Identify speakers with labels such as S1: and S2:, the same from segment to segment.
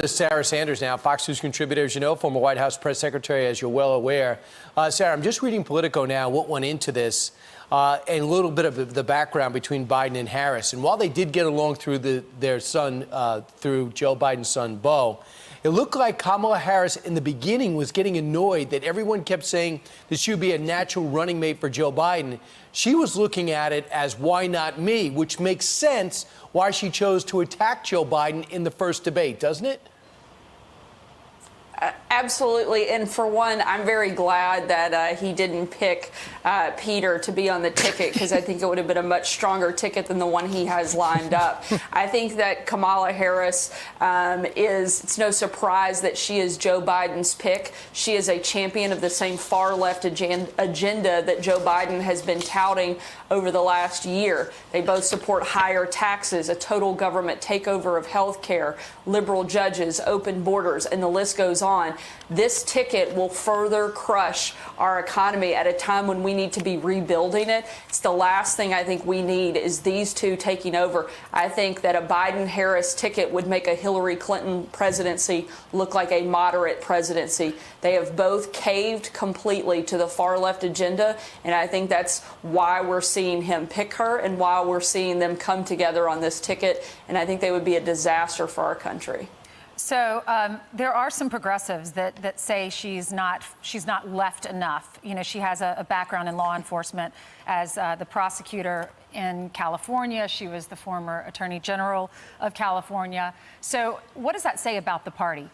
S1: Sarah Sanders now, Fox News contributor, as you know, former White House press secretary, as you're well aware. Sarah, I'm just reading Politico now, what went into this, and a little bit of the background between Biden and Harris. And while they did get along through their son, through Joe Biden's son, Beau, it looked like Kamala Harris in the beginning was getting annoyed that everyone kept saying that she would be a natural running mate for Joe Biden. She was looking at it as why not me, which makes sense why she chose to attack Joe Biden in the first debate, doesn't it?
S2: Absolutely. And for one, I'm very glad that he didn't pick Peter to be on the ticket, because I think it would have been a much stronger ticket than the one he has lined up. I think that Kamala Harris it's no surprise that she is Joe Biden's pick. She is a champion of the same far left agenda that Joe Biden has been touting over the last year. They both support higher taxes, a total government takeover of health care, liberal judges, open borders, and the list goes on. This ticket will further crush our economy at a time when we need to be rebuilding it. It's the last thing I think we need is these two taking over. I think that a Biden-Harris ticket would make a Hillary Clinton presidency look like a moderate presidency. They have both caved completely to the far left agenda, and I think that's why we're seeing him pick her and why we're seeing them come together on this ticket, and I think they would be a disaster for our country.
S3: So there are some progressives that say she's not left enough. You know, she has a background in law enforcement as the prosecutor in California. She was the former Attorney General of California. So what does that say about the party?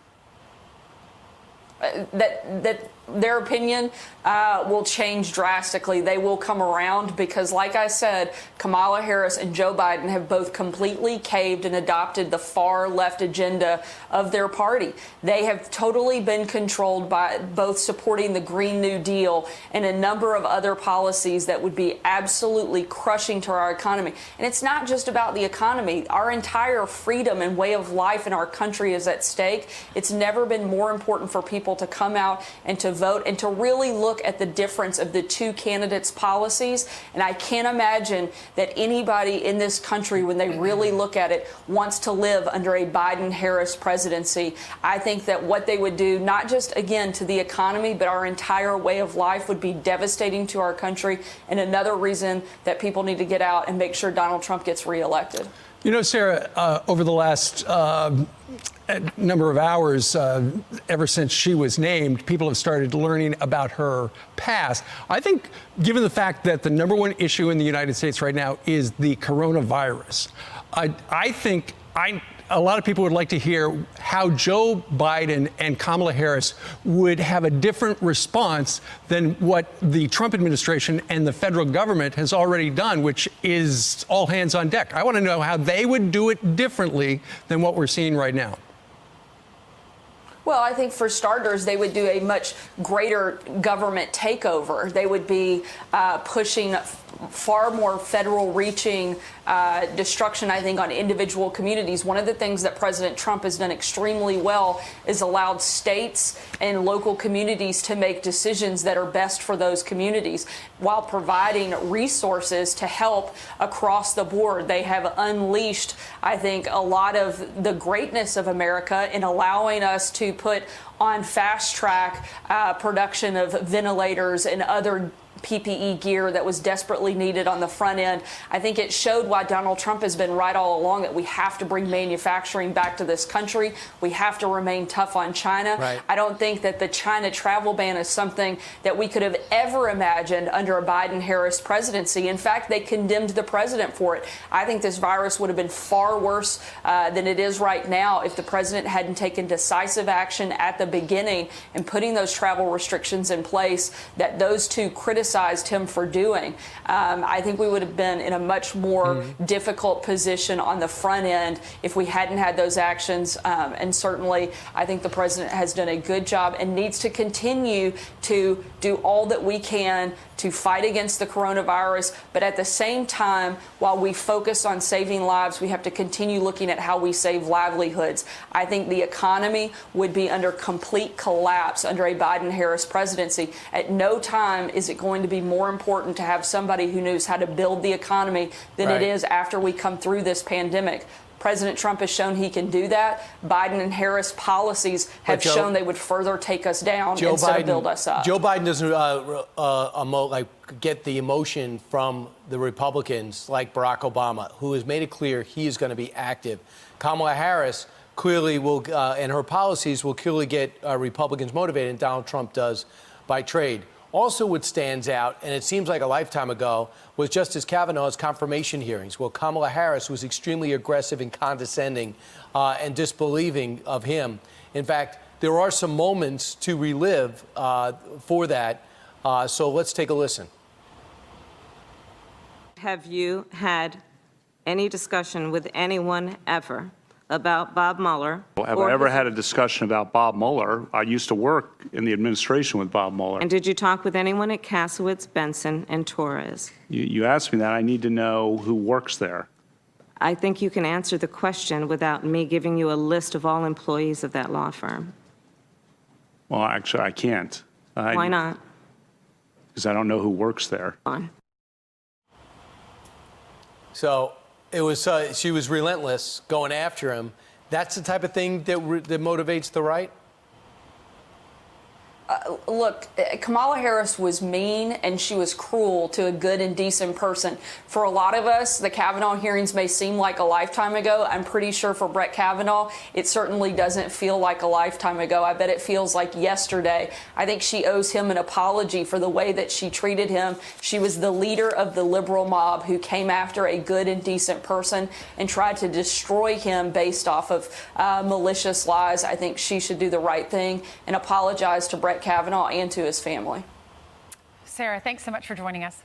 S2: That their opinion will change drastically. They will come around because, like I said, Kamala Harris and Joe Biden have both completely caved and adopted the far left agenda of their party. They have totally been controlled by both supporting the Green New Deal and a number of other policies that would be absolutely crushing to our economy. And it's not just about the economy. Our entire freedom and way of life in our country is at stake. It's never been more important for people to come out and to vote and to really look at the difference of the two candidates' policies. And I can't imagine that anybody in this country, when they really look at it, wants to live under a Biden-Harris presidency. I think that what they would do, not just, again, to the economy, but our entire way of life, would be devastating to our country, and another reason that people need to get out and make sure Donald Trump gets reelected.
S4: You know, Sarah, over the last number of hours, ever since she was named, people have started learning about her past. I think, given the fact that the number one issue in the United States right now is the coronavirus, I think a lot of people would like to hear how Joe Biden and Kamala Harris would have a different response than what the Trump administration and the federal government has already done, which is all hands on deck. I want to know how they would do it differently than what we're seeing right now.
S2: Well, I think for starters, they would do a much greater government takeover. They would be pushing far more federal reaching destruction, I think, on individual communities. One of the things that President Trump has done extremely well is allowed states and local communities to make decisions that are best for those communities while providing resources to help across the board. They have unleashed, I think, a lot of the greatness of America in allowing us to put on fast track production of ventilators and other PPE gear that was desperately needed on the front end. I think it showed why Donald Trump has been right all along, that we have to bring manufacturing back to this country. We have to remain tough on China.
S1: Right.
S2: I don't think that the China travel ban is something that we could have ever imagined under a Biden-Harris presidency. In fact, they condemned the president for it. I think this virus would have been far worse than it is right now if the president hadn't taken decisive action at the beginning and putting those travel restrictions in place that those two criticized him for doing. I think we would have been in a much more difficult position on the front end if we hadn't had those actions. And certainly, I think the president has done a good job and needs to continue to do all that we can to fight against the coronavirus. But at the same time, while we focus on saving lives, we have to continue looking at how we save livelihoods. I think the economy would be under complete collapse under a Biden-Harris presidency. At no time is it going to be more important to have somebody who knows how to build the economy than it is after we come through this pandemic. President Trump has shown he can do that. Biden and Harris policies have shown they would further take us down instead of build us up.
S1: Joe Biden doesn't get the emotion from the Republicans like Barack Obama, who has made it clear he is going to be active. Kamala Harris clearly will, and her policies will clearly get Republicans motivated, and Donald Trump does by trade. Also, what stands out, and it seems like a lifetime ago, was Justice Kavanaugh's confirmation hearings. Well, Kamala Harris was extremely aggressive and condescending and disbelieving of him. In fact, there are some moments to relive for that. So let's take a listen.
S5: Have you had any discussion with anyone ever about Bob Mueller?
S6: Have I ever had a discussion about Bob Mueller? I used to work in the administration with Bob Mueller.
S5: And did you talk with anyone at Kasowitz, Benson, and Torres?
S6: You asked me that. I need to know who works there.
S5: I think you can answer the question without me giving you a list of all employees of that law firm.
S6: Well, actually, I can't.
S5: Why not?
S6: Because I don't know who works there.
S5: On.
S1: So it was she was relentless going after him. That's the type of thing that motivates the right?
S2: Look, Kamala Harris was mean and she was cruel to a good and decent person. For a lot of us, the Kavanaugh hearings may seem like a lifetime ago. I'm pretty sure for Brett Kavanaugh, it certainly doesn't feel like a lifetime ago. I bet it feels like yesterday. I think she owes him an apology for the way that she treated him. She was the leader of the liberal mob who came after a good and decent person and tried to destroy him based off of malicious lies. I think she should do the right thing and apologize to Brett Kavanaugh and to his family.
S3: Sarah, thanks so much for joining us.